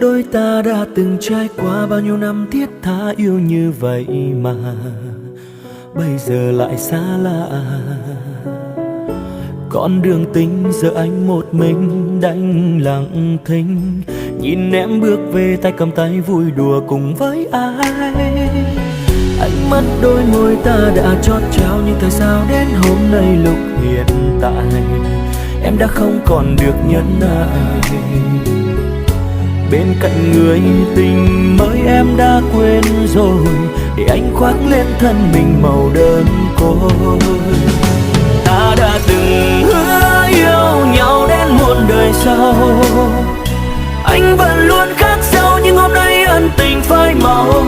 đôi ta đã từng trải qua bao nhiêu năm thiết tha yêu như vậy mà bây giờ lại xa lạ. Con đường tình giờ anh một mình đành lặng thinh, nhìn em bước về tay cầm tay vui đùa cùng với ai. Anh mất đôi môi ta đã chót trao, nhưng tại sao đến hôm nay lúc hiện tại em đã không còn được nhẫn nại. Bên cạnh người tình mới em đã quên rồi, để anh khoác lên thân mình màu đơn côi. Ta đã từng hứa yêu nhau đến muôn đời sau, anh vẫn luôn khắc sâu nhưng hôm nay ân tình phai màu.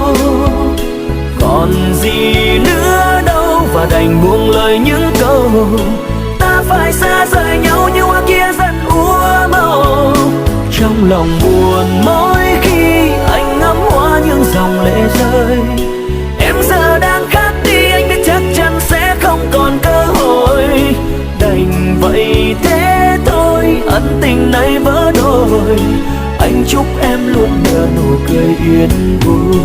Còn gì nữa đâu và đành buông lời những câu, ta phải xa rời nhau như hoa kia dần úa màu. Trong lòng buồn mỗi khi anh ngắm hoa những dòng lệ rơi, em giờ đang khác đi anh biết chắc chắn sẽ không còn cơ hội. Đành vậy thế thôi, ân tình này vỡ đôi, anh chúc em luôn nở nụ cười yên vui.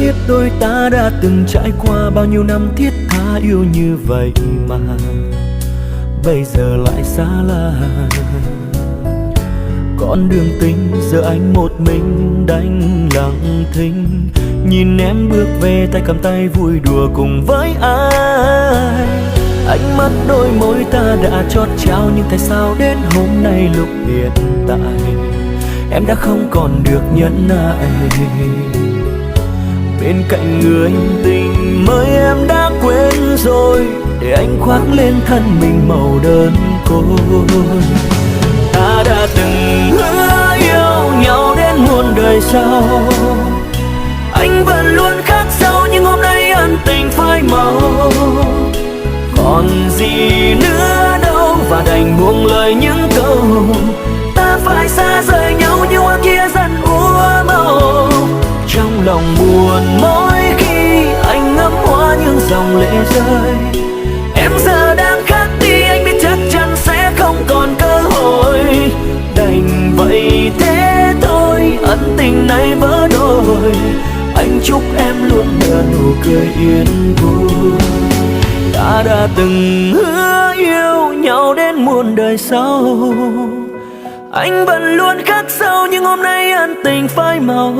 Biết đôi ta đã từng trải qua bao nhiêu năm thiết tha yêu như vậy mà bây giờ lại xa lạ. Con đường tình giờ anh một mình đành lặng thinh, nhìn em bước về tay cầm tay vui đùa cùng với ai. Anh mất đôi môi ta đã chót trao, nhưng tại sao đến hôm nay lúc hiện tại em đã không còn được nhẫn nại. Bên cạnh người tình mới em đã quên rồi, để anh khoác lên thân mình màu đơn côi. Ta đã từng hứa yêu nhau đến muôn đời sau, anh vẫn luôn khắc sâu nhưng hôm nay ân tình phai màu. Còn gì nữa đâu và đành buông lời những câu, ta phải xa rời nhau như hoa kia dần úa màu. Trong lòng buồn mỗi khi anh ngắm hoa những dòng lệ rơi, em giờ đang khác đi anh biết chắc chắn sẽ không còn cơ hội. Đành vậy thế thôi, ân tình này vỡ đôi, anh chúc em luôn nở nụ cười yên vui. Ta đã từng hứa yêu nhau đến muôn đời sau, anh vẫn luôn khắc sâu nhưng hôm nay ân tình phai màu.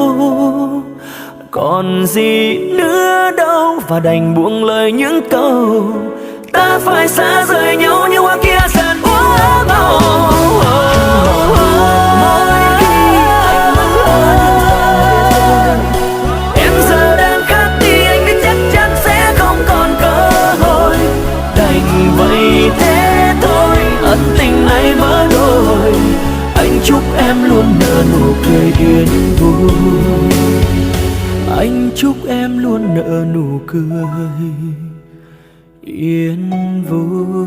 Còn gì nữa đâu và đành buông lời những câu, ta phải xa rời nhau như hoa kia dần úa màu. Em giờ đang khác đi anh biết chắc chắn sẽ không còn cơ hội. Đành vậy thế thôi, ân tình này vỡ đôi, anh chúc em luôn nở nụ cười yên vui. Anh chúc em luôn nở nụ cười yên vui.